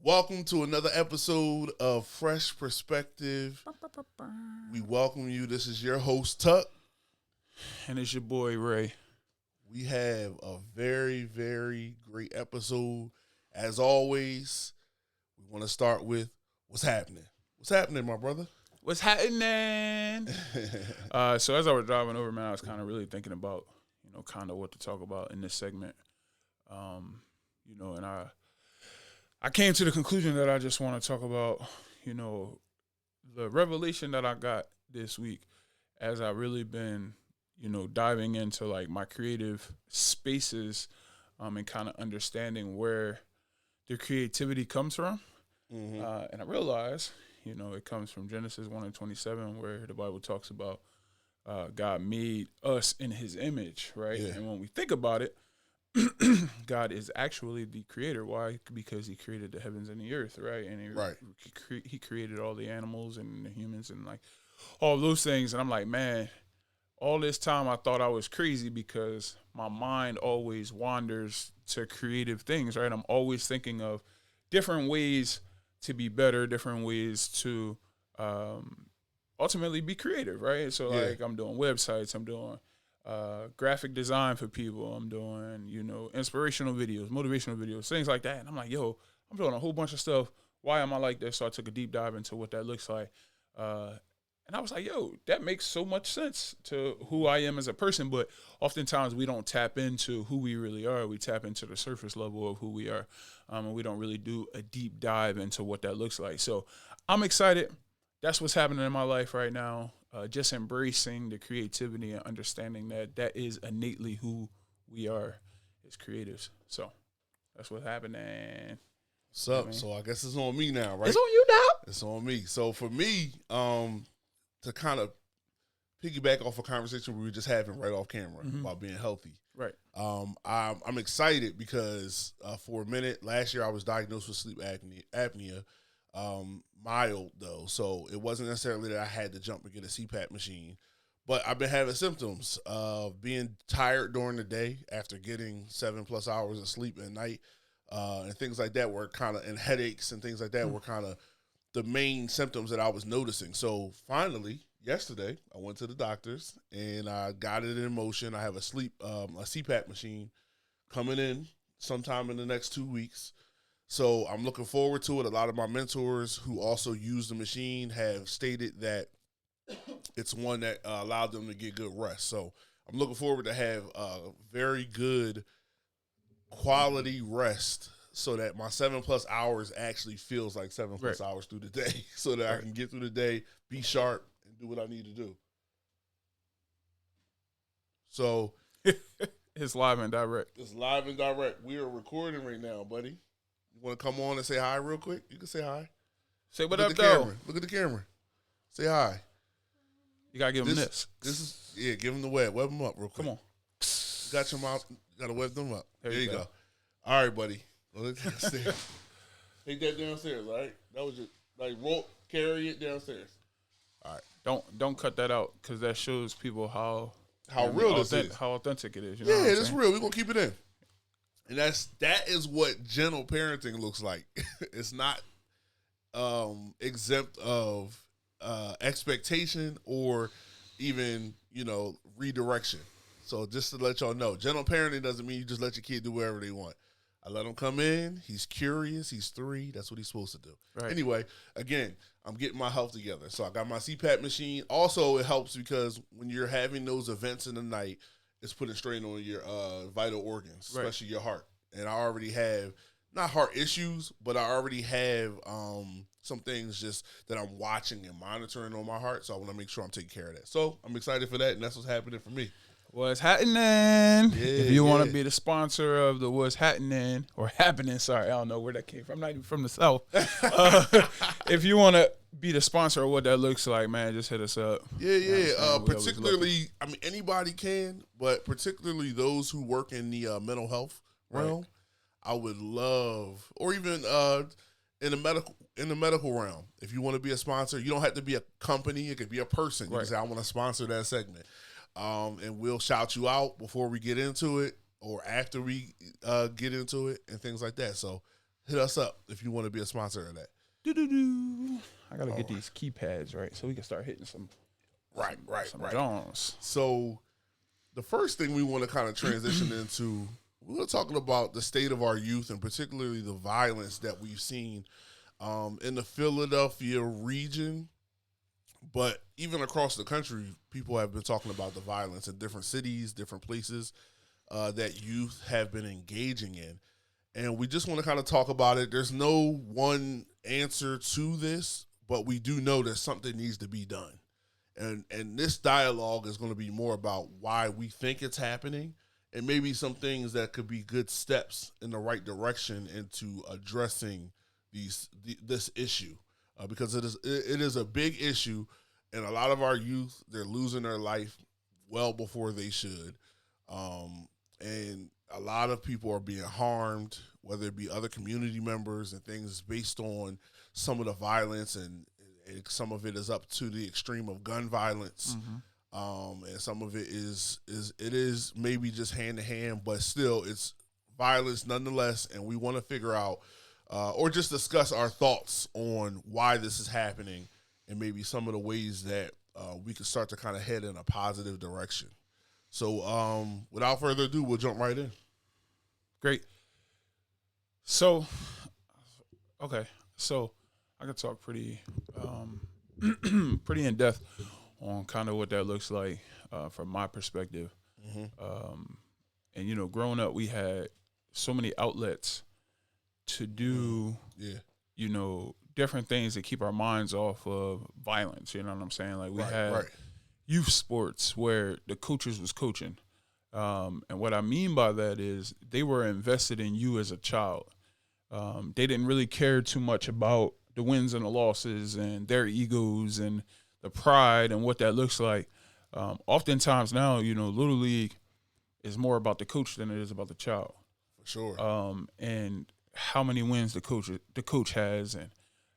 Welcome to another episode of Fresh Perspective. We welcome you. This is your host, Tuck. And it's your boy, Ray. We have a very, very great episode. As always, we want to start with what's happening. What's happening, my brother? What's happening? So as I was driving over, man, I was kind of really thinking about, kind of what to talk about in this segment. And I came to the conclusion that I just want to talk about, the revelation that I got this week as I really been, diving into like my creative spaces, and kind of understanding where the creativity comes from. Mm-hmm. And I realized, it comes from Genesis 1:27, where the Bible talks about God made us in his image, right? Yeah. And when we think about it, God is actually the creator. Why? Because he created the heavens and the earth, right? And he created all the animals and the humans and like all those things. And I'm like, man, all this time I thought I was crazy because my mind always wanders to creative things, right? I'm always thinking of different ways to be better, different ways to ultimately be creative, right? So like I'm doing websites, I'm doing graphic design for people, I'm doing, inspirational videos, motivational videos, things like that. And I'm like, yo, I'm doing a whole bunch of stuff. Why am I like this? So I took a deep dive into what that looks like. And I was like, yo, that makes so much sense to who I am as a person. But oftentimes we don't tap into who we really are. We tap into the surface level of who we are. And we don't really do a deep dive into what that looks like. So I'm excited. That's what's happening in my life right now. Just embracing the creativity and understanding that that is innately who we are as creatives. So that's what's happening. What's up? So I guess it's on me now, right? It's on you now. It's on me. So for me, to kind of piggyback off a conversation we were just having right off camera about being healthy. Right. I'm excited because for a minute last year I was diagnosed with sleep apnea. Mild though, so it wasn't necessarily that I had to jump and get a CPAP machine, but I've been having symptoms of being tired during the day after getting 7+ hours of sleep at night, and things like that were kind of, and headaches and things like that were kind of the main symptoms that I was noticing. So finally, yesterday, I went to the doctors and I got it in motion. I have a CPAP machine coming in sometime in the next 2 weeks. So I'm looking forward to it. A lot of my mentors who also use the machine have stated that it's one that allowed them to get good rest. So I'm looking forward to have a very good quality rest so that my 7+ hours actually feels like 7+ hours through the day so that I can get through the day, be sharp, and do what I need to do. So It's live and direct. It's live and direct. We are recording right now, buddy. You want to come on and say hi real quick? You can say hi. Say what up, though. Look at the camera. Say hi. You got to give him this. This is, give him the web. Web him up real quick. Come on. You got your mouth. You got to web them up. There you go. go. All right, buddy. Look downstairs. Take that downstairs, all right? That was just, like, carry it downstairs. All right. Don't cut that out because that shows people how real this is. How authentic it is. You know what I'm it's real. We're going to keep it in. And that is what gentle parenting looks like. It's not exempt of expectation or even, redirection. So just to let y'all know, gentle parenting doesn't mean you just let your kid do whatever they want. I let him come in. He's curious. He's 3. That's what he's supposed to do. Right. Anyway, again, I'm getting my health together. So I got my CPAP machine. Also, it helps because when you're having those events in the night, it's putting strain on your vital organs, especially your heart. And I already have, not heart issues, but I already have some things just that I'm watching and monitoring on my heart. So I want to make sure I'm taking care of that. So I'm excited for that, and that's what's happening for me. What's happening? If you want to be the sponsor of the What's Happening, or Happening, sorry, I don't know where that came from. I'm not even from the South. If you want to be the sponsor of what that looks like, man, just hit us up. Particularly, I mean, anybody can, but particularly those who work in the mental health realm, I would love, or even in the medical realm, if you want to be a sponsor, you don't have to be a company. It could be a person. You can say, I want to sponsor that segment. And we'll shout you out before we get into it or after we get into it and things like that. So hit us up if you want to be a sponsor of that. Do. I gotta get these keypads right so we can start hitting some Jones. So the first thing we want to kind of transition into, we're talking about the state of our youth and particularly the violence that we've seen in the Philadelphia region, but even across the country. People have been talking about the violence in different cities, different places that youth have been engaging in. And we just want to kind of talk about it. There's no one answer to this, but we do know that something needs to be done. And this dialogue is going to be more about why we think it's happening and maybe some things that could be good steps in the right direction into addressing this issue. Because it is a big issue, and a lot of our youth, they're losing their life well before they should. And a lot of people are being harmed, whether it be other community members and things based on some of the violence, and some of it is up to the extreme of gun violence. And some of it is maybe just hand to hand, but still it's violence nonetheless. And we want to figure out or just discuss our thoughts on why this is happening and maybe some of the ways that we can start to kind of head in a positive direction. So without further ado, we'll jump right in. Great. So, okay. So I could talk pretty pretty in depth on kind of what that looks like from my perspective. And, you know, growing up, we had so many outlets to do, you know, different things to keep our minds off of violence. You know what I'm saying? Like we had youth sports where the coaches was coaching. And what I mean by that is they were invested in you as a child. They didn't really care too much about the wins and the losses and their egos and the pride and what that looks like. Oftentimes now, you know, Little League is more about the coach than it is about the child. For sure. And how many wins the coach has, and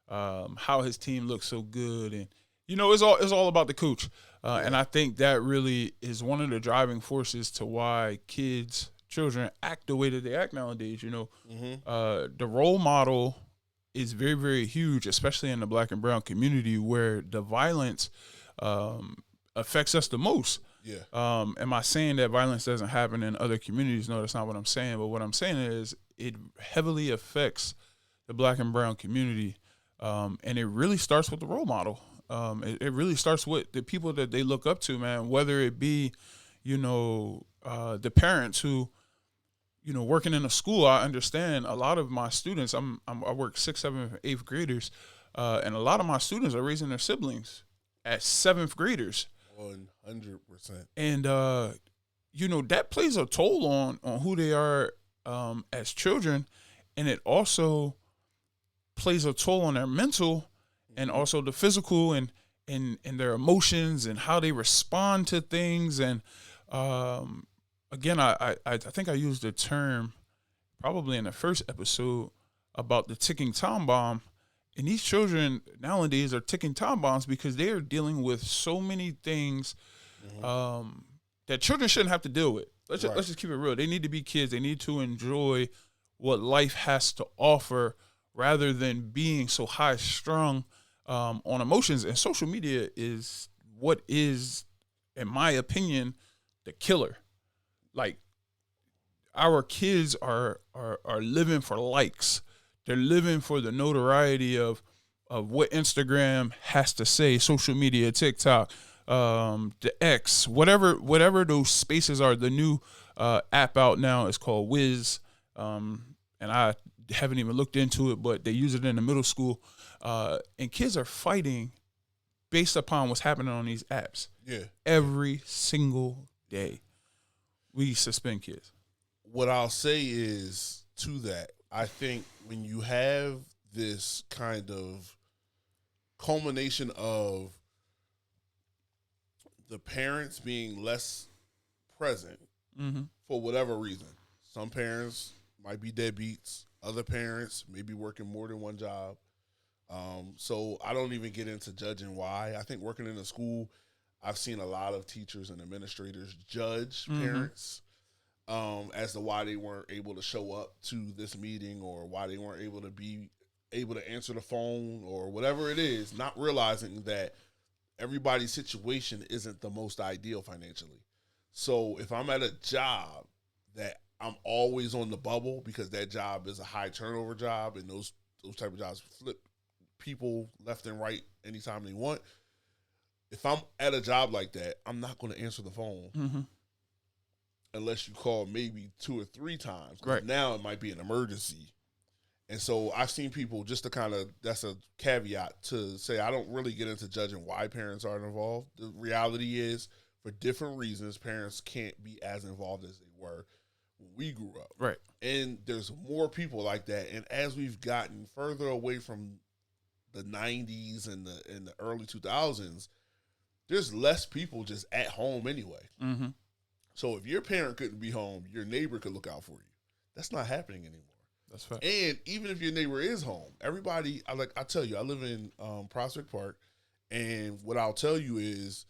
how his team looks so good, and you know, it's all about the coach. And I think that really is one of the driving forces to why children act the way that they act nowadays. You know, the role model is very, very huge, especially in the Black and brown community where the violence affects us the most. Am I saying that violence doesn't happen in other communities? No, that's not what I'm saying. But what I'm saying is it heavily affects the Black and brown community. And it really starts with the role model. It really starts with the people that they look up to, man, whether it be, you know, the parents who, you know, working in a school. I understand a lot of my students, I work 6th, 7th, 8th graders, and a lot of my students are raising their siblings as 7th graders. 100%. And, you know, that plays a toll on who they are as children. And it also plays a toll on their mental and also the physical and their emotions and how they respond to things. And again, I think I used the term probably in the first episode about the ticking time bomb. And these children nowadays are ticking time bombs because they are dealing with so many things that children shouldn't have to deal with. Let's just keep it real. They need to be kids. They need to enjoy what life has to offer rather than being so high strung on emotions. And social media is what is, in my opinion, the killer. Like, our kids are living for likes. They're living for the notoriety of what Instagram has to say, social media, TikTok, the X, whatever those spaces are. The new app out now is called Wiz, and I haven't even looked into it, but they use it in the middle school. And kids are fighting based upon what's happening on these apps. Every single day, we suspend kids. What I'll say is to that, I think when you have this kind of culmination of the parents being less present for whatever reason, some parents might be deadbeats, other parents may be working more than one job. So I don't even get into judging why. I think working in a school, I've seen a lot of teachers and administrators judge parents. as to why they weren't able to show up to this meeting or why they weren't able to be able to answer the phone or whatever it is, not realizing that everybody's situation isn't the most ideal financially. So if I'm at a job that I'm always on the bubble because that job is a high turnover job and those type of jobs flip people left and right anytime they want. If I'm at a job like that, I'm not going to answer the phone unless you call maybe 2 or 3 times. Right. Now it might be an emergency. And so I've seen people, just to kind of, that's a caveat to say, I don't really get into judging why parents aren't involved. The reality is, for different reasons, parents can't be as involved as they were when we grew up. Right. And there's more people like that. And as we've gotten further away from the 90s and the early 2000s, there's less people just at home anyway. Mm-hmm. So if your parent couldn't be home, your neighbor could look out for you. That's not happening anymore. That's right. And even if your neighbor is home, everybody, I tell you, I live in Prospect Park, and what I'll tell you is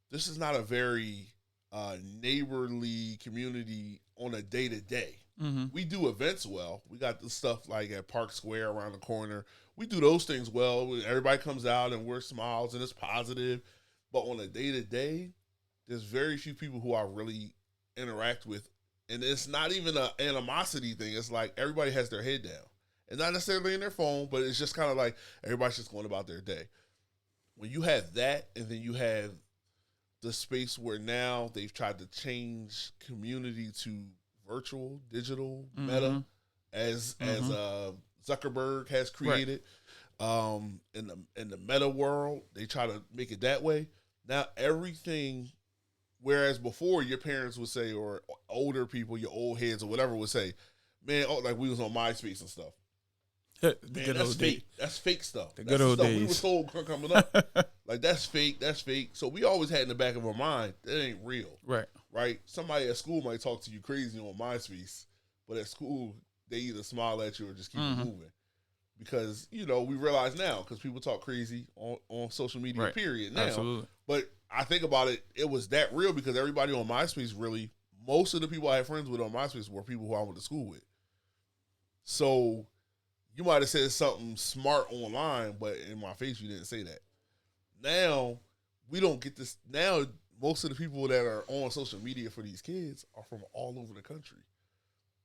this is not a very neighborly community on a day-to-day. Mm-hmm. We do events well. We got the stuff like at Park Square around the corner. We do those things well. Everybody comes out and we're smiles and it's positive. But on a day-to-day, there's very few people who I really interact with. And it's not even an animosity thing. It's like everybody has their head down. And not necessarily in their phone, but it's just kind of like everybody's just going about their day. When you have that, and then you have the space where now they've tried to change community to virtual, digital, meta, as Zuckerberg has created. Right. In the meta world, they try to make it that way. Now everything... Whereas before, your parents would say, or older people, your old heads or whatever would say, man, like we was on MySpace and stuff. Man, that's fake. Days. That's fake stuff. The good old stuff days. We were told coming up. Like, that's fake. That's fake. So we always had in the back of our mind, that ain't real. Right. Right? Somebody at school might talk to you crazy on MySpace, but at school, they either smile at you or just keep it moving. Because, we realize now, because people talk crazy on social media, period, now. Absolutely. But I think about it, it was that real because everybody on MySpace really, most of the people I had friends with on MySpace were people who I went to school with. So you might have said something smart online, but in my face, you didn't say that. Now, we don't get this. Now, most of the people that are on social media for these kids are from all over the country.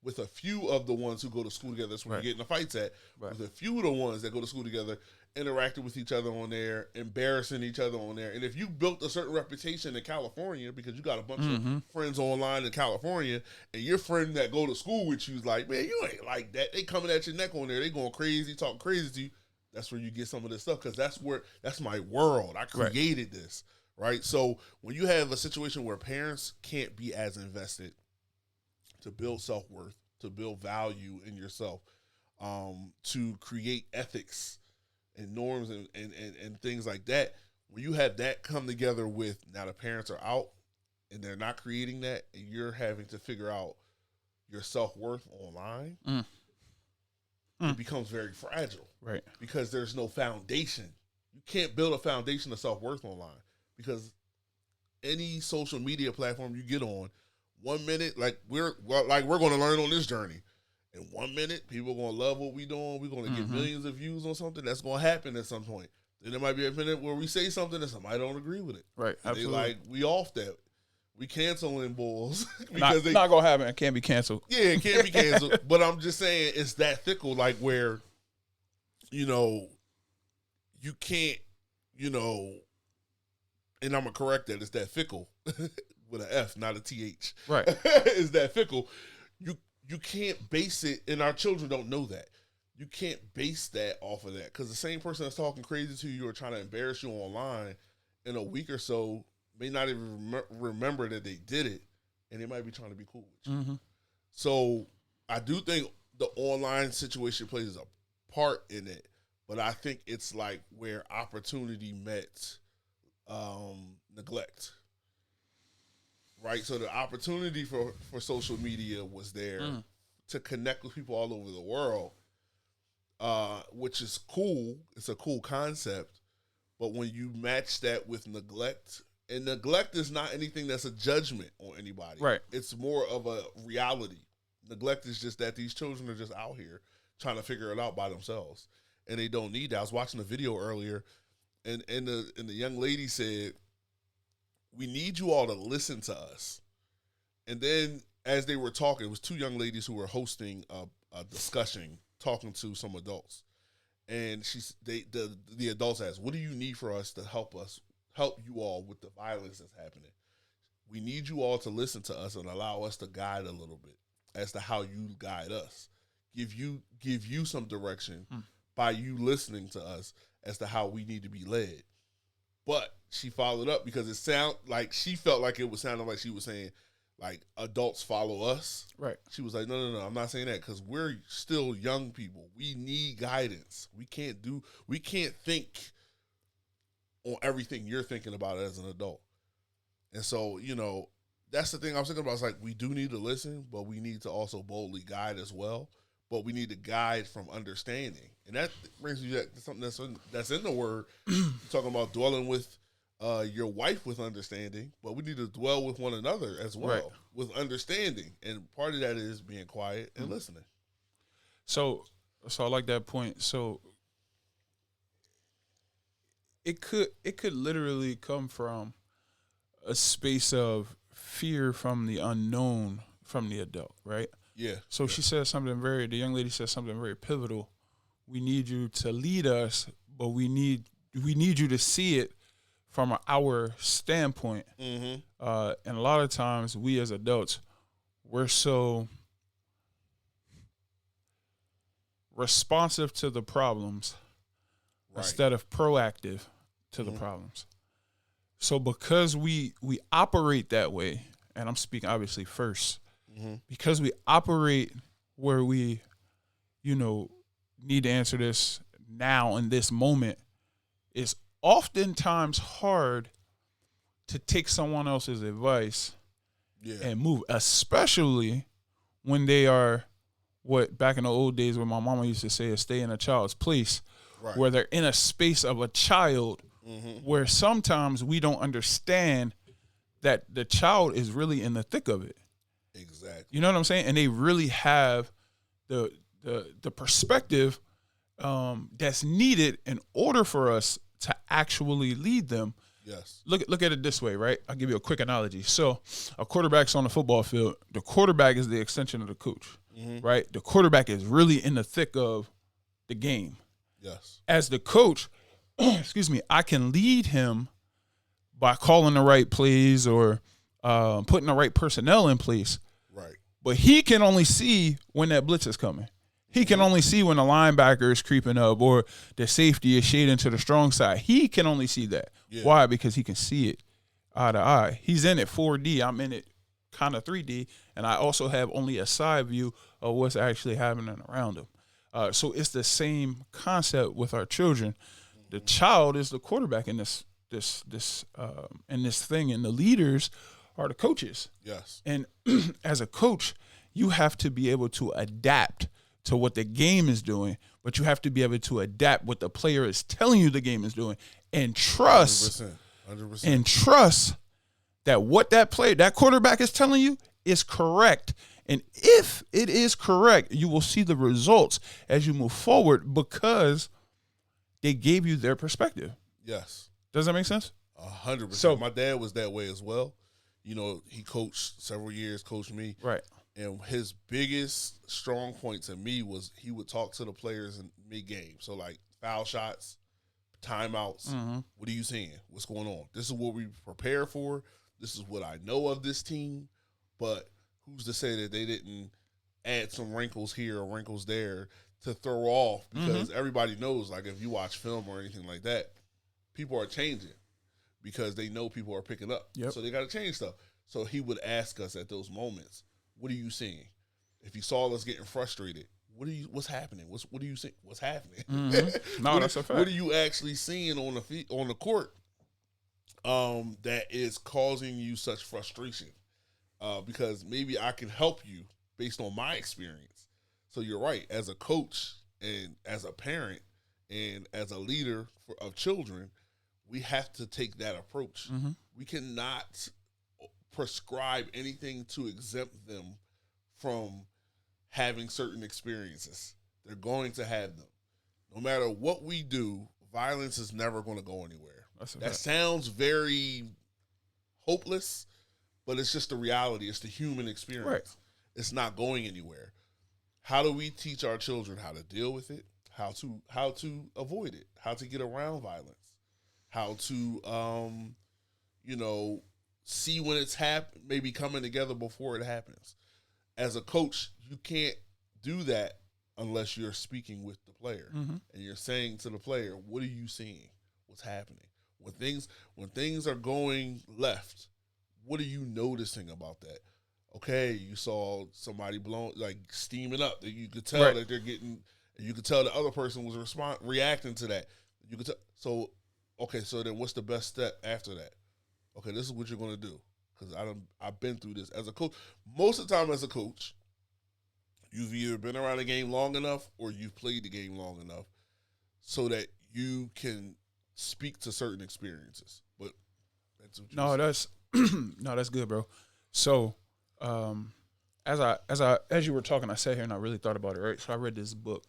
With a few of the ones who go to school together, that's where you're getting the fights at. Right. With a few of the ones that go to school together, interacting with each other on there, embarrassing each other on there. And if you built a certain reputation in California, because you got a bunch of friends online in California, and your friend that go to school with you is like, man, you ain't like that. They coming at your neck on there. They going crazy, talking crazy to you. That's where you get some of this stuff, because that's my world. I created this, right? So when you have a situation where parents can't be as invested to build self-worth, to build value in yourself, to create ethics and norms and things like that, when you have that come together with now the parents are out and they're not creating that, and you're having to figure out your self-worth online, it becomes very fragile. Right. Because there's no foundation. You can't build a foundation of self-worth online, because any social media platform you get on, 1 minute, we're going to learn on this journey. In 1 minute, people are going to love what we're doing. We're going to get millions of views on something. That's going to happen at some point. Then there might be a minute where we say something and somebody don't agree with it. Right, absolutely. We off that. We canceling bulls. Because not going to happen. It can't be canceled. Yeah, it can't be canceled. But I'm just saying it's that fickle, where, you can't, and I'm going to correct that. It's that fickle. With an F, not a TH. Right. Is that fickle. You can't base it, and our children don't know that. You can't base that off of that, because the same person that's talking crazy to you or trying to embarrass you online in a week or so may not even remember that they did it, and they might be trying to be cool with you. So I do think the online situation plays a part in it, but I think it's where opportunity met neglect. Right, so the opportunity for social media was there to connect with people all over the world, which is cool. It's a cool concept, but when you match that with neglect And neglect is not anything that's a judgment on anybody. Right. It's more of a reality. Neglect is just that these children are just out here trying to figure it out by themselves, and they don't need that. I was watching a video earlier, and the young lady said, "We need you all to listen to us." And then as they were talking, it was two young ladies who were hosting a discussion, talking to some adults, and the adults asked, "What do you need for us to help you all with the violence that's happening? We need you all to listen to us and allow us to guide a little bit as to how you guide us. Give you some direction by you listening to us as to how we need to be led." But she followed up because she felt like it was sounding like she was saying, like, adults follow us. Right. She was like, no, I'm not saying that, because we're still young people. We need guidance. We can't think on everything you're thinking about as an adult. And so, that's the thing I was thinking about. It's like, we do need to listen, but we need to also boldly guide as well. But we need to guide from understanding. And that brings you to something that's in the word. Talking about dwelling with your wife with understanding, but we need to dwell with one another as well with understanding. And part of that is being quiet and listening. So I like that point. So it could literally come from a space of fear from the unknown from the adult, right? Yeah. So she said the young lady said something very pivotal. We need you to lead us, but we need you to see it from our standpoint. And a lot of times we as adults, we're so responsive to the problems instead of proactive to the problems. So because we operate that way, and I'm speaking obviously first, because we operate where we, need to answer this now in this moment, it's oftentimes hard to take someone else's advice and move, especially when they are what back in the old days when my mama used to say is stay in a child's place, where they're in a space of a child where sometimes we don't understand that the child is really in the thick of it. Exactly. You know what I'm saying? And they really have the perspective that's needed in order for us to actually lead them. Yes. Look at it this way, right? I'll give you a quick analogy. So a quarterback's on the football field. The quarterback is the extension of the coach, right? The quarterback is really in the thick of the game. Yes. As the coach, I can lead him by calling the right plays or putting the right personnel in place. Right. But he can only see when that blitz is coming. He can only see when the linebacker is creeping up or the safety is shading to the strong side. He can only see that. Yeah. Why? Because he can see it eye to eye. He's in it 4D. I'm in it kind of 3D. And I also have only a side view of what's actually happening around him. So it's the same concept with our children. The child is the quarterback in this thing, and the leaders are the coaches. Yes. And as a coach, you have to be able to adapt to what the game is doing, but you have to be able to adapt what the player is telling you the game is doing, and trust 100%. And trust that what that quarterback is telling you is correct. And if it is correct, you will see the results as you move forward because they gave you their perspective. Yes. Does that make sense? 100%. So my dad was that way as well. He coached several years, coached me. Right. And his biggest strong point to me was he would talk to the players in mid-game. So, like, foul shots, timeouts. What are you seeing? What's going on? This is what we prepare for. This is what I know of this team. But who's to say that they didn't add some wrinkles here or wrinkles there to throw off? Because everybody knows, like, if you watch film or anything like that, people are changing because they know people are picking up. Yep. So they got to change stuff. So he would ask us at those moments, what are you seeing? If he saw us getting frustrated, what's happening? What do you see? What's happening? No, that's a fact. What are you actually seeing on the court that is causing you such frustration? Because maybe I can help you based on my experience. So you're right. As a coach and as a parent and as a leader of children, we have to take that approach. Mm-hmm. We cannot prescribe anything to exempt them from having certain experiences. They're going to have them. No matter what we do, violence is never going to go anywhere. That sounds very hopeless, but it's just the reality. It's the human experience. Right. It's not going anywhere. How do we teach our children how to deal with it? How to avoid it? How to get around violence? How to see when it's maybe coming together before it happens. As a coach, you can't do that unless you're speaking with the player and you're saying to the player, what are you seeing? What's happening? When things are going left, what are you noticing about that? Okay, you saw somebody steaming up. That you could tell that they're getting, and you could tell the other person was reacting to that. You could tell. So, okay, so then what's the best step after that? Okay, this is what you're going to do, because I've been through this as a coach. Most of the time as a coach, you've either been around the game long enough or you've played the game long enough so that you can speak to certain experiences. But that's what that's good, bro. So, as you were talking, I sat here and I really thought about it, right? So I read this book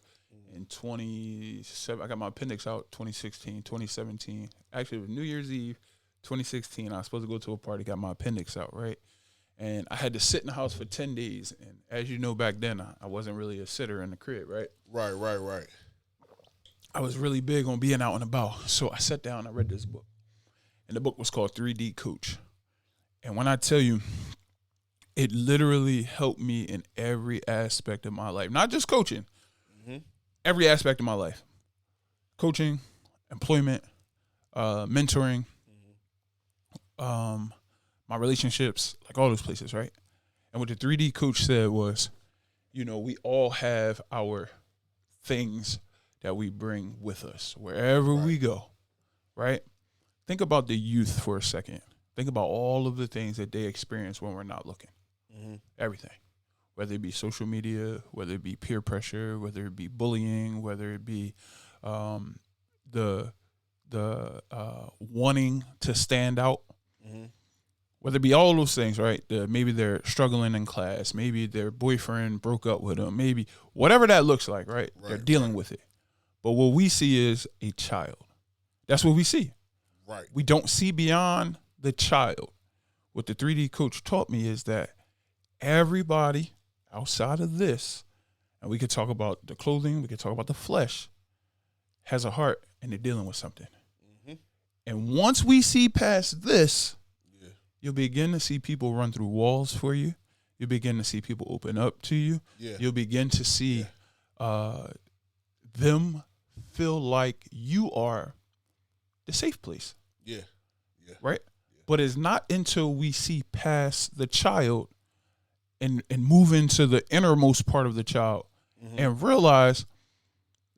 in 2017. I got my appendix out 2016, 2017. Actually, it was New Year's Eve, 2016. I was supposed to go to a party, got my appendix out, right? And I had to sit in the house for 10 days. And as you know, back then, I wasn't really a sitter in the crib, right? Right. I was really big on being out and about. So I sat down and I read this book. And the book was called 3D Coach. And when I tell you, it literally helped me in every aspect of my life. Not just coaching. Every aspect of my life. Coaching, employment, mentoring, my relationships, like all those places, right? And what the 3D coach said was, we all have our things that we bring with us wherever we go, right? Think about the youth for a second. Think about all of the things that they experience when we're not looking. Everything. Whether it be social media, whether it be peer pressure, whether it be bullying, whether it be the wanting to stand out, whether it be all those things, right? Maybe they're struggling in class, maybe their boyfriend broke up with them, maybe whatever that looks like, right? They're dealing with it. But what we see is a child. That's what we see. Right. We don't see beyond the child. What the 3D coach taught me is that everybody outside of this, and we could talk about the clothing, we could talk about the flesh, has a heart and they're dealing with something. And once we see past this, you'll begin to see people run through walls for you. You'll begin to see people open up to you. You'll begin to see them feel like you are the safe place. Right? But it's not until we see past the child and move into the innermost part of the child and realize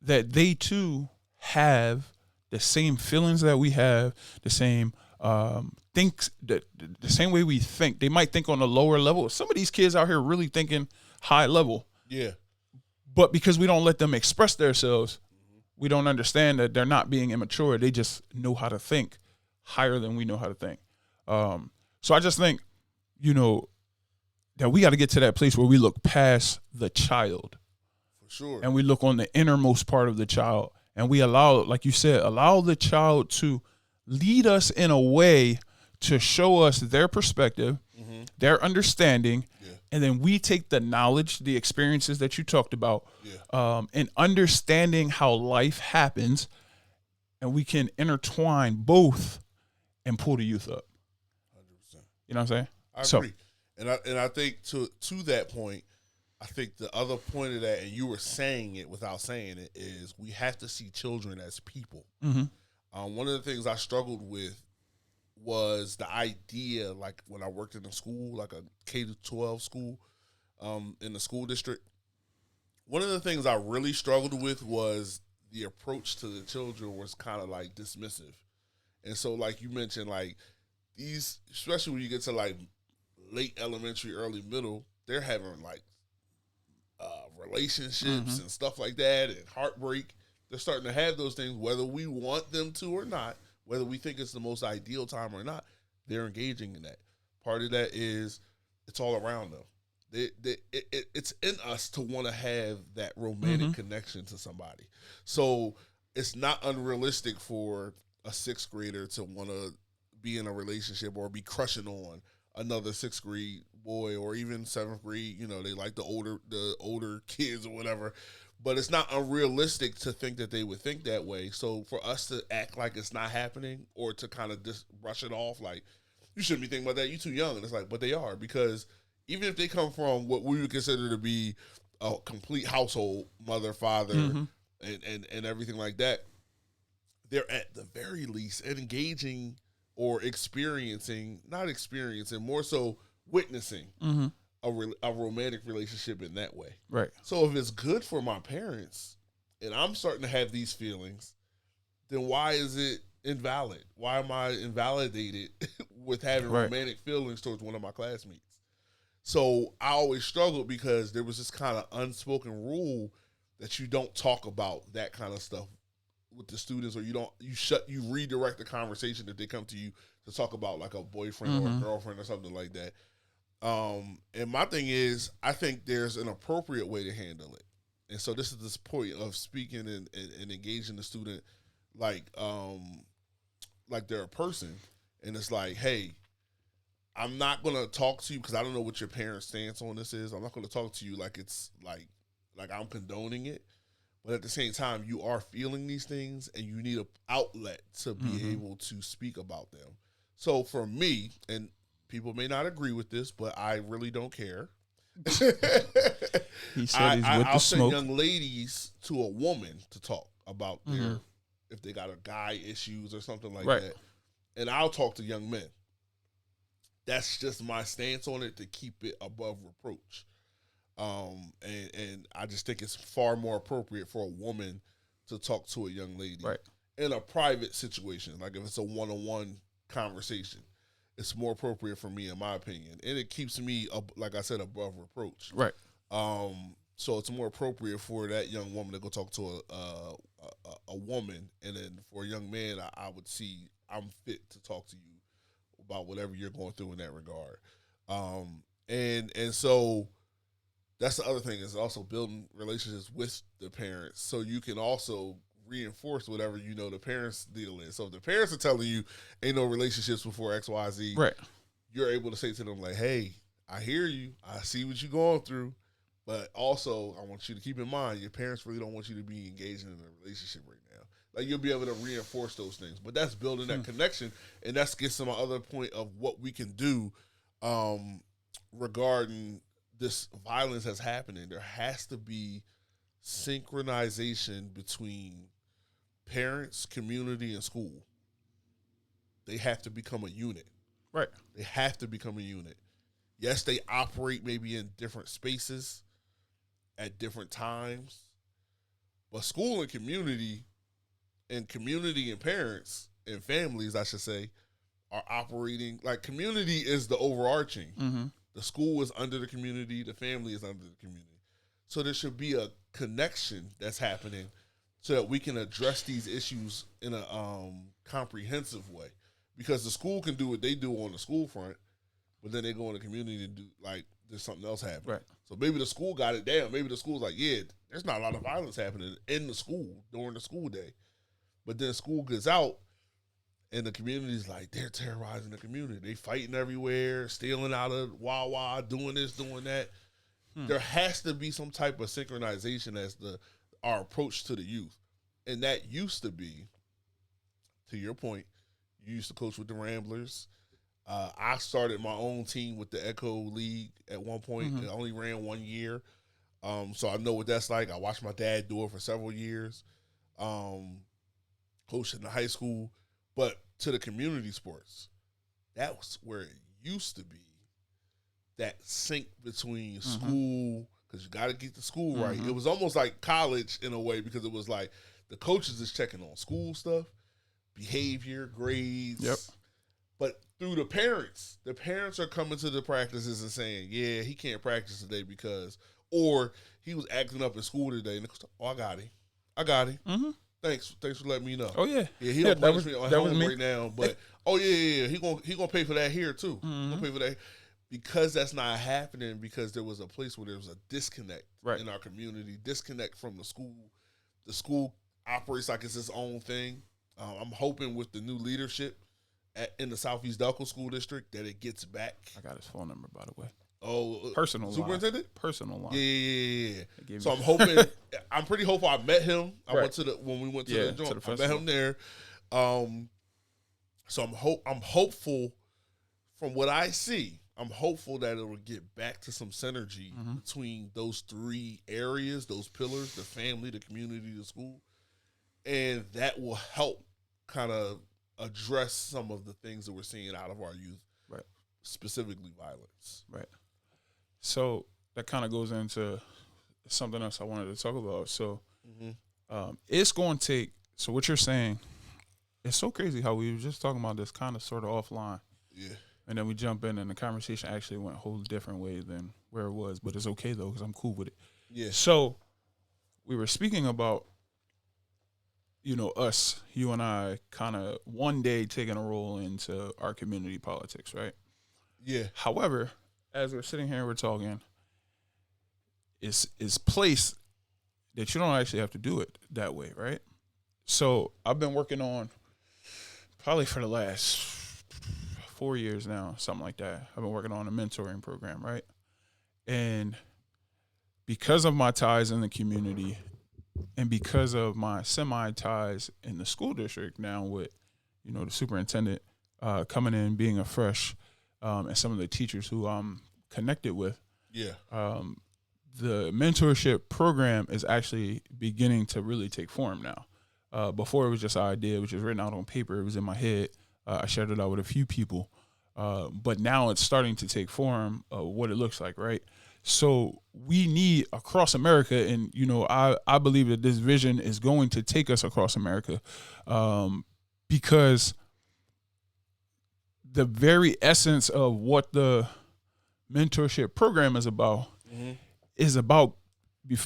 that they too have the same feelings that we have, the same the same way we think. They might think on a lower level. Some of these kids out here really thinking high level. But because we don't let them express themselves, we don't understand that they're not being immature. They just know how to think higher than we know how to think. So I just think, that we got to get to that place where we look past the child. For sure. And we look on the innermost part of the child. And we allow, like you said, allow the child to lead us in a way to show us their perspective, their understanding, and then we take the knowledge, the experiences that you talked about, and understanding how life happens, and we can intertwine both and pull the youth up. 100%. You know what I'm saying? I agree. And I think to that point, I think the other point of that, and you were saying it without saying it, is we have to see children as people. One of the things I struggled with was the idea, like when I worked in a school, like a K-12 school, in the school district. One of the things I really struggled with was the approach to the children was kind of like dismissive. And so, like you mentioned, like these, especially when you get to like late elementary, early middle, they're having like relationships and stuff like that and heartbreak. They're starting to have those things, whether we want them to or not. whether we think it's the most ideal time or not, they're engaging in that. Part of that is it's all around them. It's in us to want to have that romantic connection to somebody. So it's not unrealistic for a sixth grader to want to be in a relationship or be crushing on another sixth grade boy, or even seventh grade. You know, they like the older kids or whatever. But it's not unrealistic to think that they would think that way. So for us to act like it's not happening, or to kind of just brush it off like, you shouldn't be thinking about that, you're too young. And it's like, but they are, because even if they come from what we would consider to be a complete household, mother, father, and everything like that, they're at the very least engaging or more so witnessing a romantic relationship in that way. Right. So if it's good for my parents and I'm starting to have these feelings, then why is it invalid? Why am I invalidated with having romantic feelings towards one of my classmates? So I always struggled because there was this kind of unspoken rule that you don't talk about that kind of stuff with the students, or you redirect the conversation if they come to you to talk about like a boyfriend or a girlfriend or something like that. And my thing is, I think there's an appropriate way to handle it. And so this is this point of speaking and engaging the student like they're a person. And it's like, hey, I'm not going to talk to you because I don't know what your parents' stance on this is. I'm not going to talk to you like it's like I'm condoning it. But at the same time, you are feeling these things and you need an outlet to be able to speak about them. So for me, and people may not agree with this, but I really don't care. He said he's with I'll the send smoke. young ladies to a woman to talk about their, if they got a guy issues or something like that. And I'll talk to young men. That's just my stance on it, to keep it above reproach. And I just think it's far more appropriate for a woman to talk to a young lady in a private situation. Like if it's a one-on-one conversation, it's more appropriate for me, in my opinion. And it keeps me, like I said, above reproach. Right. So it's more appropriate for that young woman to go talk to a woman. And then for a young man, I would see I'm fit to talk to you about whatever you're going through in that regard. And so that's the other thing, is also building relationships with the parents, so you can also reinforce whatever you know the parents' deal is. So if the parents are telling you ain't no relationships before X, Y, Z, you're able to say to them like, hey, I hear you, I see what you're going through, but also I want you to keep in mind your parents really don't want you to be engaged in a relationship right now. Like, you'll be able to reinforce those things. But that's building that connection, and that gets to my other point of what we can do regarding this violence that's happening. There has to be synchronization between parents, community, and school. They have to become a unit. Right. They have to become a unit. Yes, they operate maybe in different spaces at different times, but school and community and parents and families, I should say, are operating like community is the overarching. The school is under the community. The family is under the community. So there should be a connection that's happening so that we can address these issues in a comprehensive way. Because the school can do what they do on the school front, but then they go in the community and do, like, there's something else happening. Right. So maybe the school got it down. Maybe the school's like, yeah, there's not a lot of violence happening in the school during the school day. But then school gets out, and the community's like, they're terrorizing the community. They fighting everywhere, stealing out of Wawa, doing this, doing that. There has to be some type of synchronization as our approach to the youth. And that used to be, to your point, you used to coach with the Ramblers. I started my own team with the Echo League at one point. I only ran 1 year. So I know what that's like. I watched my dad do it for several years. Coached in the high school. But to the community sports, that was where it used to be. That sync between school, because you got to get the school right. It was almost like college in a way, because it was like the coaches is checking on school stuff, behavior, grades. But through the parents are coming to the practices and saying, yeah, he can't practice today because, or he was acting up in school today. And the coach, oh, I got him. Thanks for letting me know. Oh yeah, He don't punish me on home me. right now, but yeah. He gonna pay for that here too. Mm-hmm. He'll pay for that because that's not happening because there was a place where there was a disconnect in our community, disconnect from the school. The school operates like it's its own thing. I'm hoping with the new leadership in the Southeast Delco School District that it gets back. I got his phone number, by the way. Oh, personal superintendent? Line. Personal line. Yeah. So I'm hoping. I'm pretty hopeful. I met him. I went to when we went to the joint. I met him there. So I'm hopeful. From what I see, I'm hopeful that it will get back to some synergy between those three areas, those pillars: the family, the community, the school, and that will help kind of address some of the things that we're seeing out of our youth, specifically violence. Right. So that kind of goes into something else I wanted to talk about. So it's going to take, so what you're saying, it's so crazy how we were just talking about this kind of sort of offline. Yeah. And then we jump in and the conversation actually went a whole different way than where it was. But it's okay, though, because I'm cool with it. Yeah. So we were speaking about, us, you and I, kind of one day taking a role into our community politics, right? Yeah. However, as we're sitting here, we're talking, it's placed that you don't actually have to do it that way, right? So I've been working on, probably for the last 4 years now, something like that. I've been working on a mentoring program, right? And because of my ties in the community and because of my semi-ties in the school district now with, the superintendent coming in, being a fresh, and some of the teachers who I'm connected with, the mentorship program is actually beginning to really take form now. Before it was just an idea, which was written out on paper. It was in my head. I shared it out with a few people. But now it's starting to take form of what it looks like, right? So we need across America, and, I believe that this vision is going to take us across America because the very essence of what the mentorship program is about is about,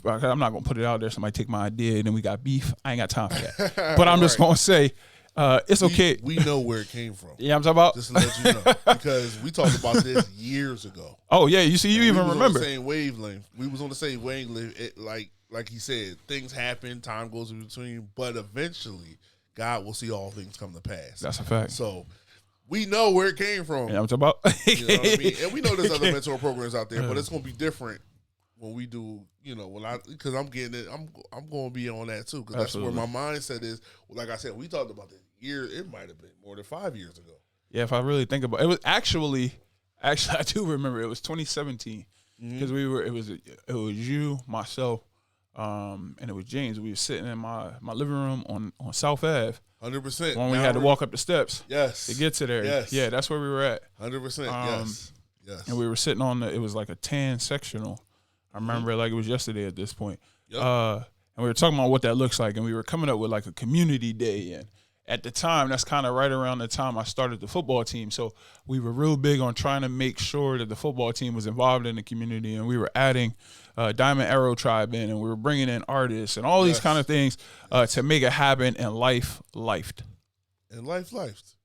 I'm not going to put it out there, somebody take my idea, and then we got beef. I ain't got time for that. But I'm just going to say, it's okay. We know where it came from. Yeah, I'm talking about. Just to let you know. Because we talked about this years ago. Oh, yeah. You see, you even remember. We was on the same wavelength. We was on the same wavelength. Like he said, things happen, time goes in between, but eventually God will see all things come to pass. That's a fact. So we know where it came from. Yeah, I'm talking about. You know what I mean? And we know there's other mentor programs out there, but it's going to be different when we do, because I'm getting it, I'm going to be on that too, because that's where my mindset is. Like I said, we talked about this it might have been more than 5 years ago. Yeah, if I really think about it, it was actually I do remember it was 2017 because it was you, myself, and it was James. We were sitting in my living room on South Ave. 100%. When we had to walk up the steps. Yes. To get to there. Yes. Yeah, that's where we were at. 100%. Yes. And we were sitting it was like a tan sectional. I remember it like it was yesterday at this point. Yep. And we were talking about what that looks like, and we were coming up with like a community day. And at the time, that's kind of right around the time I started the football team. So we were real big on trying to make sure that the football team was involved in the community, and we were adding Diamond Arrow Tribe in, and we were bringing in artists and all these kind of things to make it happen, and life lifed. And life lifed.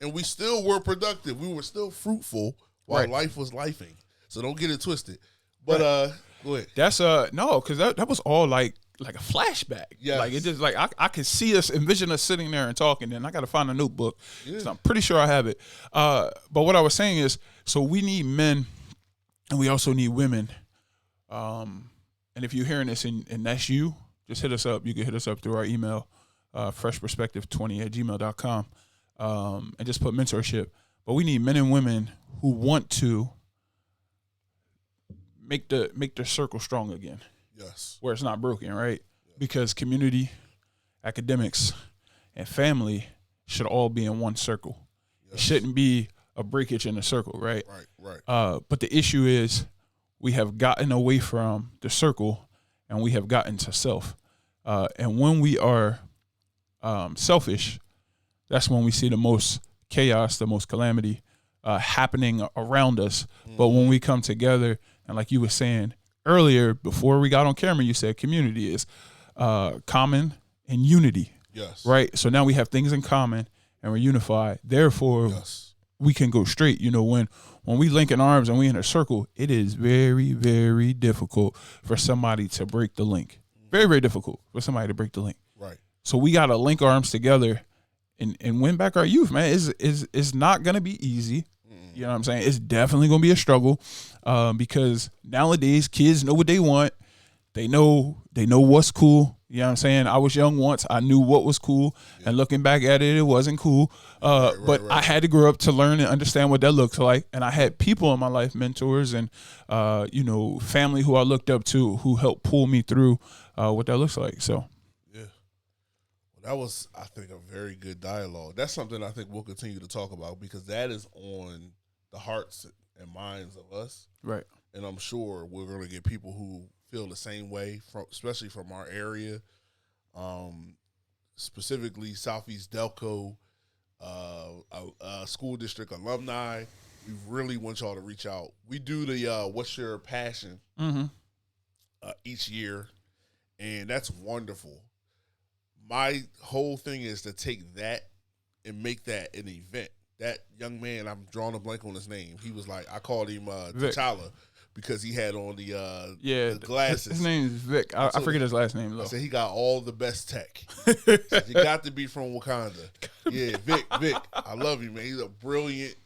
And we still were productive. We were still fruitful while life was lifing. So don't get it twisted. But go ahead. That's no, because that was all like a flashback. Yes. Like it just like I could see us, envision us sitting there and talking, and I gotta find a notebook. Yeah. So I'm pretty sure I have it. But what I was saying is, so we need men and we also need women. And if you're hearing this and that's you, just hit us up. You can hit us up through our email, freshperspective20@gmail.com, and just put mentorship. But we need men and women who want to make the circle strong again. Yes. Where it's not broken, right? Yeah. Because community, academics, and family should all be in one circle. Yes. It shouldn't be a breakage in the circle, right? Right. But the issue is we have gotten away from the circle and we have gotten to self. And when we are selfish, that's when we see the most chaos, the most calamity happening around us. Mm-hmm. But when we come together, and like you were saying earlier, before we got on camera, you said community is common and unity. Yes. Right? So now we have things in common and we're unified. Therefore, Yes. we can go straight. When we link in arms and we in a circle, it is very, very difficult for somebody to break the link. Very, very difficult for somebody to break the link. Right. So we got to link arms together and win back our youth, man. It's not going to be easy. You know what I'm saying? It's definitely going to be a struggle because nowadays kids know what they want. They know what's cool. You know what I'm saying? I was young once. I knew what was cool. And looking back at it, it wasn't cool. But I had to grow up to learn and understand what that looks like. And I had people in my life, mentors and, family who I looked up to who helped pull me through what that looks like. So. Yeah. Well, that was, I think, a very good dialogue. That's something I think we'll continue to talk about because that is on the hearts and minds of us. Right. And I'm sure we're going to get people who feel the same way, especially from our area, specifically Southeast Delco, school district alumni. We really want y'all to reach out. We do the What's Your Passion each year, and that's wonderful. My whole thing is to take that and make that an event. That young man, I'm drawing a blank on his name. He was like, I called him T'Challa because he had on the glasses. His name is Vic. I forget his last name, though. I said he got all the best tech. So you got to be from Wakanda. Yeah, Vic. I love you, man. He's a brilliant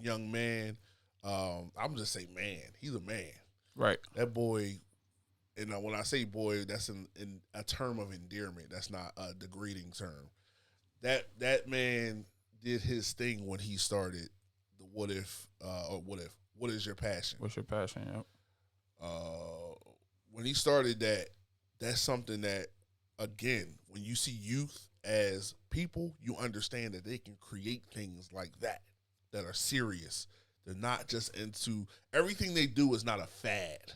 young man. I'm just saying, man. He's a man. Right. That boy, and when I say boy, that's in a term of endearment. That's not a degrading term. That man did his thing when he started the What is your passion? What's your passion? Yep. When he started that, that's something that, again, when you see youth as people, you understand that they can create things like that are serious. They're not just into everything they do is not a fad.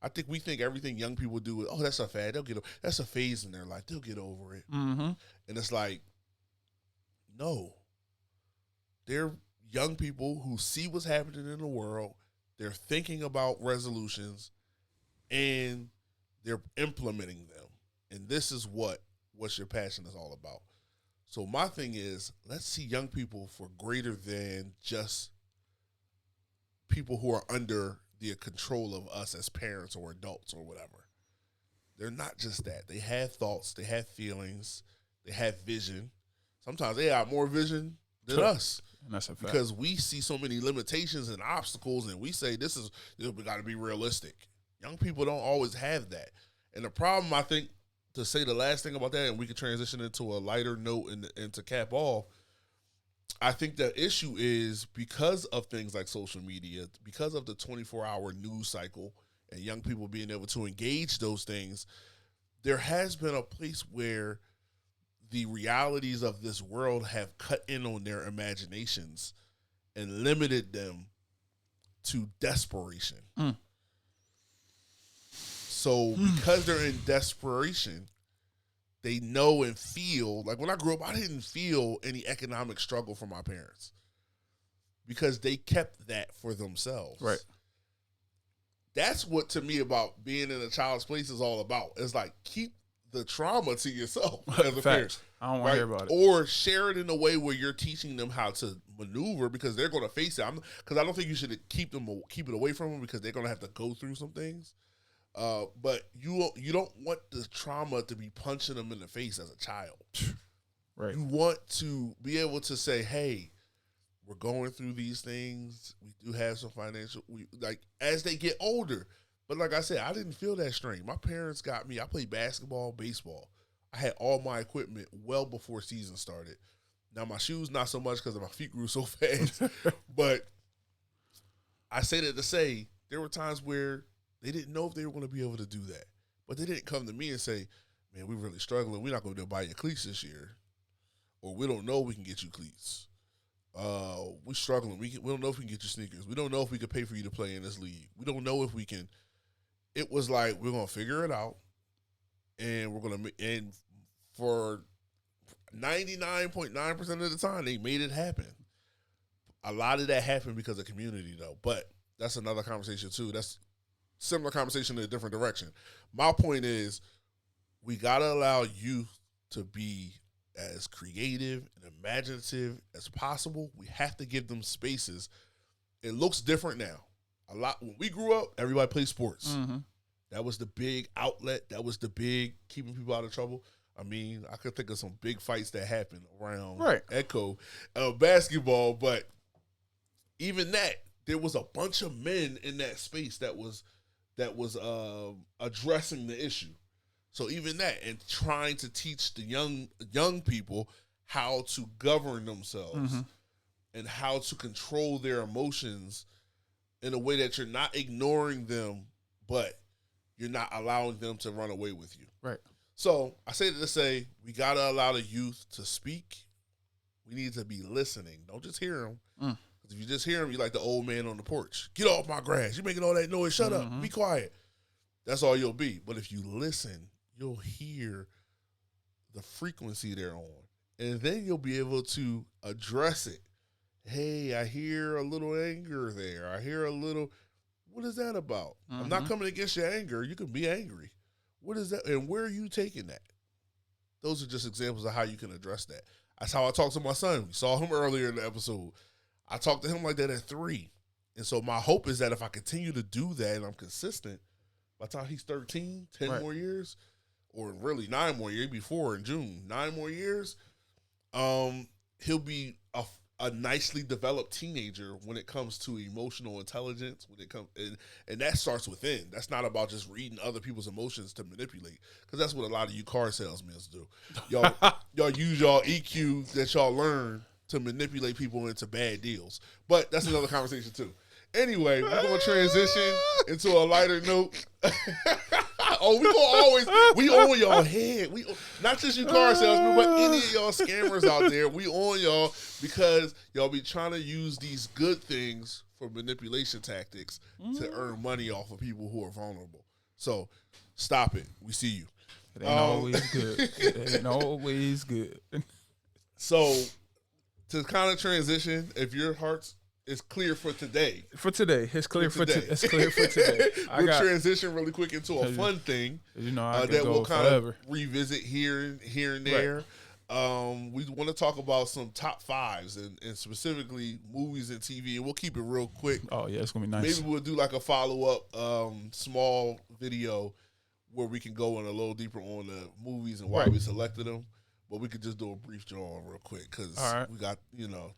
I think we think everything young people do is, oh, that's a fad. That's a phase in their life. They'll get over it. Mm-hmm. And it's like, no. They're young people who see what's happening in the world. They're thinking about resolutions, and they're implementing them. And this is What's Your Passion is all about. So my thing is, let's see young people for greater than just people who are under the control of us as parents or adults or whatever. They're not just that. They have thoughts. They have feelings. They have vision. Sometimes they have more vision than us. And that's a fact. Because we see so many limitations and obstacles, and we say we got to be realistic. Young people don't always have that. And the problem, I think, to say the last thing about that, and we can transition into a lighter note and to cap off, I think the issue is because of things like social media, because of the 24-hour news cycle and young people being able to engage those things, there has been a place where the realities of this world have cut in on their imaginations and limited them to desperation. So because they're in desperation, they know and feel, like when I grew up, I didn't feel any economic struggle from my parents because they kept that for themselves. Right. That's what, to me, about being in a child's place is all about. It's like, keep the trauma to yourself as a parent. I don't want to hear about it. Or share it in a way where you're teaching them how to maneuver because they're going to face it. Because I don't think you should keep it away from them because they're going to have to go through some things. But you don't want the trauma to be punching them in the face as a child. Right. You want to be able to say, hey, we're going through these things. We do have some financial, as they get older. But like I said, I didn't feel that strain. My parents got me. I played basketball, baseball. I had all my equipment well before season started. Now, my shoes, not so much because my feet grew so fast. But I say that to say there were times where they didn't know if they were going to be able to do that. But they didn't come to me and say, man, we're really struggling. We're not going to be able to buy you cleats this year. Or we don't know we can get you cleats. We're struggling. We don't know if we can get you sneakers. We don't know if we can pay for you to play in this league. We don't know if we can. It was like, we're going to figure it out. And we're going to, and for 99.9% of the time, they made it happen. A lot of that happened because of community, though. But that's another conversation, too. That's similar conversation in a different direction. My point is, we got to allow youth to be as creative and imaginative as possible. We have to give them spaces. It looks different now. A lot when we grew up, everybody played sports. Mm-hmm. That was the big outlet. That was the big keeping people out of trouble. I mean, I could think of some big fights that happened around Echo basketball, but even that, there was a bunch of men in that space that was addressing the issue. So even that, and trying to teach the young people how to govern themselves and how to control their emotions in a way that you're not ignoring them, but you're not allowing them to run away with you. Right. So I say that to say, we got to allow the youth to speak. We need to be listening. Don't just hear them. Because if you just hear them, you're like the old man on the porch. Get off my grass. You're making all that noise. Shut up. Be quiet. That's all you'll be. But if you listen, you'll hear the frequency they're on. And then you'll be able to address it. Hey, I hear a little anger there. I hear a little, what is that about? I'm not coming against your anger. You can be angry. What is that? And where are you taking that? Those are just examples of how you can address that. That's how I talk to my son. We saw him earlier in the episode. I talked to him like that at 3. And so my hope is that if I continue to do that and I'm consistent, by the time he's 13, 10 more years, or really 9 more years, before in June, 9 more years, he'll be a nicely developed teenager when it comes to emotional intelligence. When it comes, and that starts within. That's not about just reading other people's emotions to manipulate, because that's what a lot of you car salesmen do. Y'all use y'all EQ that y'all learn to manipulate people into bad deals. But that's another conversation too. Anyway, we're going to transition into a lighter note. We on y'all head. We not just you car salesmen, but any of y'all scammers out there. We on y'all because y'all be trying to use these good things for manipulation tactics to earn money off of people who are vulnerable. So stop it. We see you. It ain't always good. It ain't always good. So to kind of transition, if your heart's it's clear for today. It's clear for today. It's clear for today. We'll transition really quick into a fun thing that we'll kind forever. of revisit here and there. Right. We want to talk about some top 5s and specifically movies and TV, and we'll keep it real quick. Oh, yeah, it's going to be nice. Maybe we'll do like a follow-up small video where we can go in a little deeper on the movies and why we selected them. But we could just do a brief draw real quick because we got,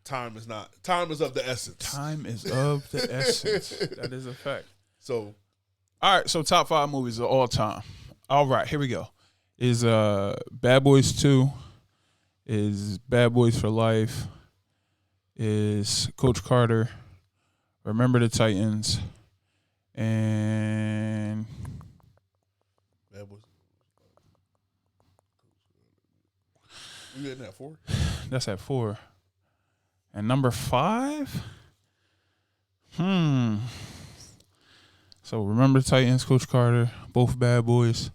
time is of the essence. Time is of the essence. That is a fact. So, all right. So top 5 movies of all time. All right, here we go. Is Bad Boys 2, is Bad Boys for Life, is Coach Carter, Remember the Titans, and Bad Boys. You in that 4? That's at 4. And number 5? So Remember the Titans, Coach Carter, both Bad Boys.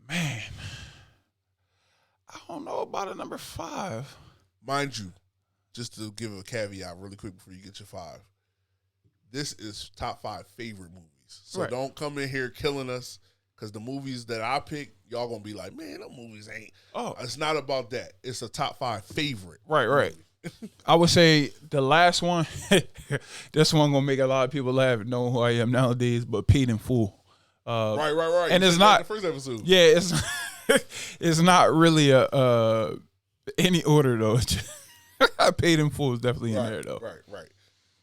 Man, I don't know about a number 5. Mind you, just to give a caveat really quick before you get your 5, this is top 5 favorite movies. So don't come in here killing us. Because the movies that I pick, y'all going to be like, man, those movies ain't. Oh. It's not about that. It's a top 5 favorite. Right. I would say the last one, this one going to make a lot of people laugh and know who I am nowadays, but Paid in Full. Right. And you it's not. The first episode. Yeah, it's not really any order, though. Paid in Full is definitely in there, though. Right.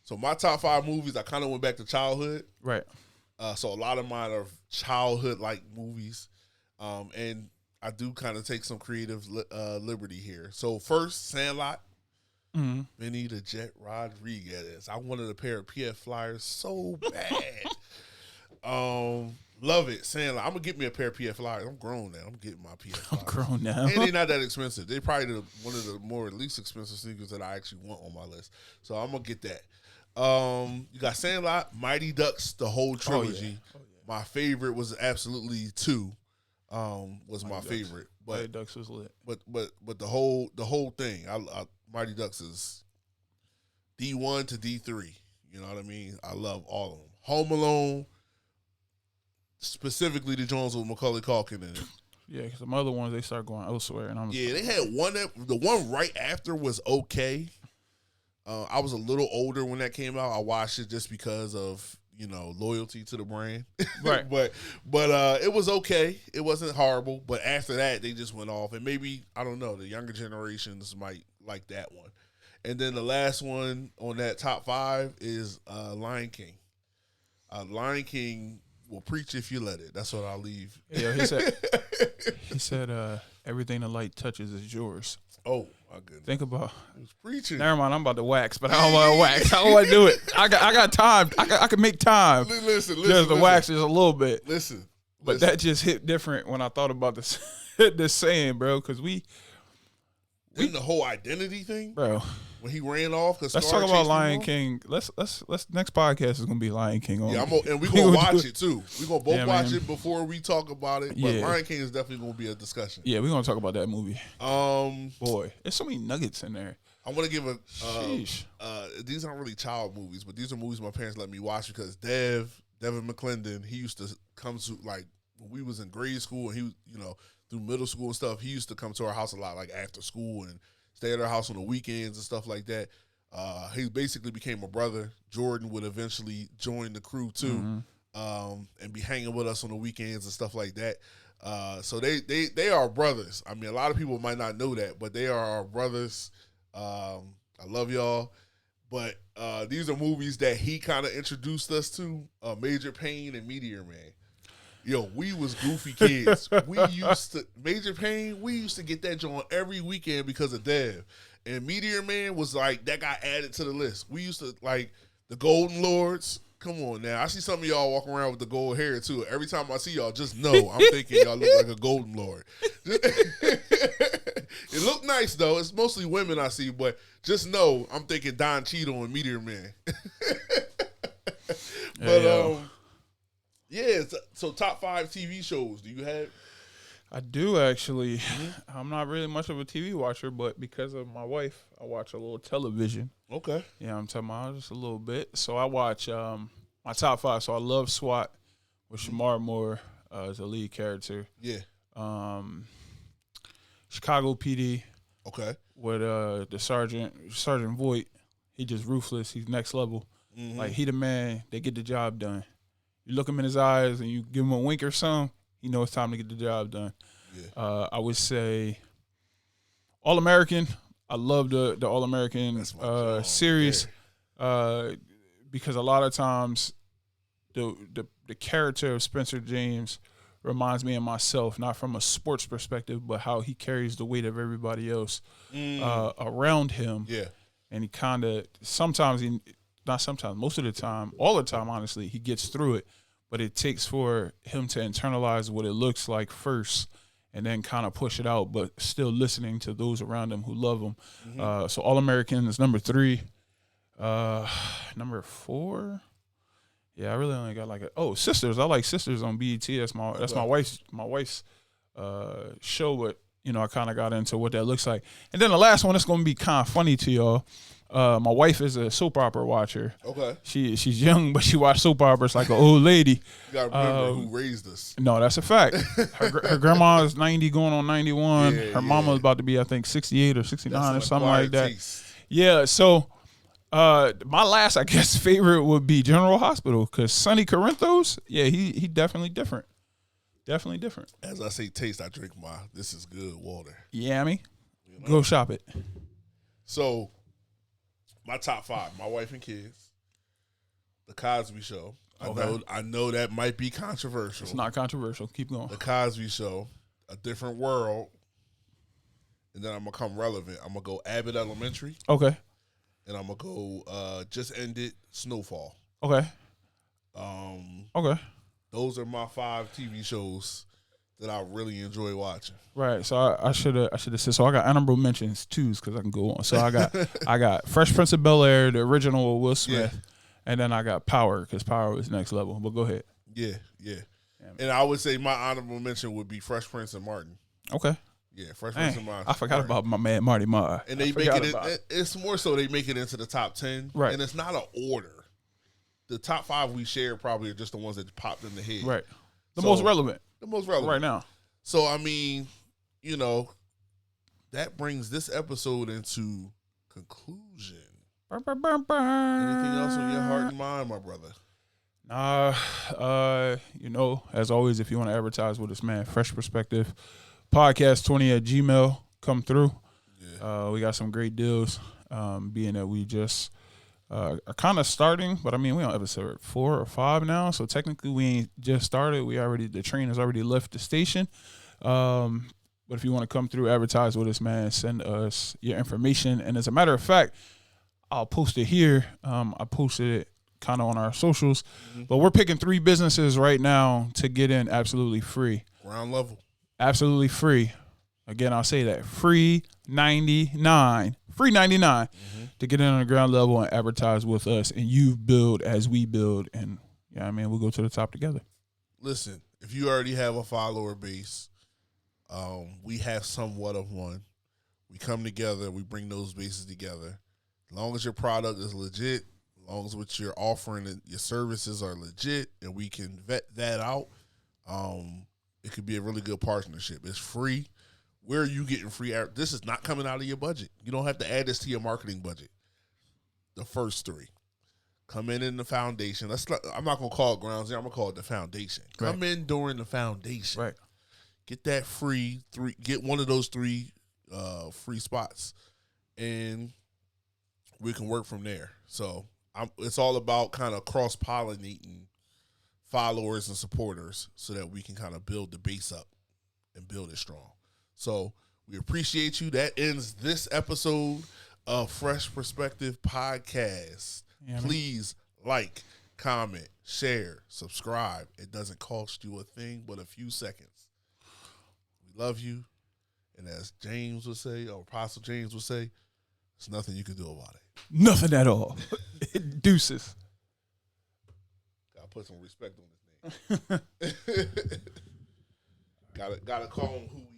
So my top 5 movies, I kind of went back to childhood. Right. So a lot of mine are childhood-like movies, and I do kind of take some creative liberty here. So first, Sandlot, Benny the Jet Rodriguez. I wanted a pair of PF Flyers so bad. Love it, Sandlot. I'm going to get me a pair of PF Flyers. I'm grown now. I'm getting my PF Flyers. I'm grown now. And they're not that expensive. They're probably one of the more least expensive sneakers that I actually want on my list. So I'm going to get that. You got Sandlot, Mighty Ducks, the whole trilogy. Oh, yeah. My favorite was absolutely 2. Was Mighty my Ducks. Favorite. But Mighty Ducks was lit. But the whole thing, Mighty Ducks is D1 to D3. You know what I mean? I love all of them. Home Alone, specifically the Jones with Macaulay Culkin in it. Yeah, because the other ones, they start going elsewhere. And they had one the one right after was okay. I was a little older when that came out. I watched it just because of, loyalty to the brand. Right. but it was okay. It wasn't horrible. But after that, they just went off. And maybe, I don't know, the younger generations might like that one. And then the last one on that top 5 is Lion King. Lion King will preach if you let it. That's what I'll leave. Yeah, he said everything the light touches is yours. Oh, my goodness. Think about He's preaching. Never mind, I'm about to wax, but I don't want to wax. I don't want to do it. I got time. I can make time. Listen. Just the wax is a little bit. Listen. But that just hit different when I thought about this this saying, bro, because we the whole identity thing, bro. When he ran off, let's talk about Lion King. Let's next podcast is gonna be Lion King. Yeah, and we're gonna watch it too. We're gonna both watch it before we talk about it. But Lion King is definitely gonna be a discussion. Yeah, we're gonna talk about that movie. Boy, there's so many nuggets in there. I want to give these aren't really child movies, but these are movies my parents let me watch because Devin McClendon, he used to come to, like, when we was in grade school and he, through middle school and stuff, he used to come to our house a lot, like after school, and stay at our house on the weekends and stuff like that. He basically became a brother. Jordan would eventually join the crew too, and be hanging with us on the weekends and stuff like that. So they are brothers. I mean, a lot of people might not know that, but they are our brothers. I love y'all. But these are movies that he kind of introduced us to, Major Payne and Meteor Man. Yo, we was goofy kids. Major Payne, we used to get that joint every weekend because of Dev. And Meteor Man was like, that got added to the list. We used to, like, the Golden Lords. Come on now. I see some of y'all walking around with the gold hair, too. Every time I see y'all, just know I'm thinking y'all look like a Golden Lord. It look nice, though. It's mostly women I see, but just know I'm thinking Don Cheadle and Meteor Man. Yeah, so top 5 TV shows do you have? I do, actually. I'm not really much of a TV watcher, but because of my wife, I watch a little television. Okay. Yeah, I'm talking about just a little bit. So I watch my top 5. So I love SWAT with Shamar Moore as a lead character. Yeah. Chicago PD. Okay. With the Sergeant Voight. He just ruthless. He's next level. Mm-hmm. Like, he the man. They get the job done. You look him in his eyes and you give him a wink or something, you know it's time to get the job done. Yeah. I would say All-American. I love the All-American series because a lot of times the character of Spencer James reminds me of myself, not from a sports perspective, but how he carries the weight of everybody else around him. Yeah. And he kind of most of the time, all the time, honestly, he gets through it. But it takes for him to internalize what it looks like first and then kind of push it out, but still listening to those around him who love him. Mm-hmm. So All-American is number 3. Number 4? Yeah, I really only got Sisters. I like Sisters on BET. That's my wife's show, but, I kind of got into what that looks like. And then the last one is going to be kind of funny to y'all. My wife is a soap opera watcher. Okay. She's young, but she watched soap operas like an old lady. You got to remember who raised us. No, that's a fact. Her grandma is 90 going on 91. Her mama is about to be, I think, 68 or 69 or something like that. Taste. Yeah, so my last, I guess, favorite would be General Hospital because Sonny Corinthos, he definitely different. Definitely different. As I say taste, I drink my This Is Good water. Yeah, go shop it. So, my top 5, my wife and kids, The Cosby Show. I know that might be controversial. It's not controversial. Keep going. The Cosby Show, A Different World, and then I'm going to come relevant. I'm going to go Abbott Elementary. Okay. And I'm going to go Just Ended, Snowfall. Okay. Okay. Those are my 5 TV shows that I really enjoy watching. Right. So I should have said. So I got honorable mentions too, because I can go on. So I got Fresh Prince of Bel-Air, the original with Will Smith, and then I got Power because Power was next level. But go ahead. Yeah. And I would say my honorable mention would be Fresh Prince and Martin. Okay. Yeah, Fresh Prince and Martin. I forgot about my man Marty Marr. And they make it. It's more so they make it into the top 10. Right. And it's not an order. The top 5 we share probably are just the ones that popped in the head. Right. The most relevant. The most relevant right now. So, I mean, you know, that brings this episode into conclusion. Anything else on your heart and mind, my brother? You know, as always, if you want to advertise with us, man, Fresh Perspective Podcast 20 at Gmail, come through. Yeah. We got some great deals, being that we just are kind of starting, but I mean, we on episode 4 or 5 now, so technically we ain't just started. The train has already left the station. But if you want to come through, advertise with us, man, send us your information. And as a matter of fact, I'll post it here. I posted it kind of on our socials, but we're picking 3 businesses right now to get in absolutely free. Ground level. Absolutely free. Again, I'll say that. Free 99. Free 99 to get in on the ground level and advertise with us. And you build as we build. And, yeah, I mean, we'll go to the top together. Listen, if you already have a follower base, we have somewhat of one. We come together. We bring those bases together. As long as your product is legit, as long as what you're offering and your services are legit, and we can vet that out, it could be a really good partnership. It's free. Where are you getting free? This is not coming out of your budget. You don't have to add this to your marketing budget. The first 3. Come in the foundation. I'm not going to call it ground zero. I'm going to call it the foundation. Right. Come in during the foundation. Right. Get that free 3. Get one of those 3 free spots, and we can work from there. So it's all about kind of cross-pollinating followers and supporters so that we can kind of build the base up and build it strong. So we appreciate you. That ends this episode of Fresh Perspective Podcast. Yeah, please like, comment, share, subscribe. It doesn't cost you a thing but a few seconds. We love you. And as James would say, or Apostle James would say, there's nothing you can do about it. Nothing at all. Deuces. Gotta put some respect on his name. gotta call him who he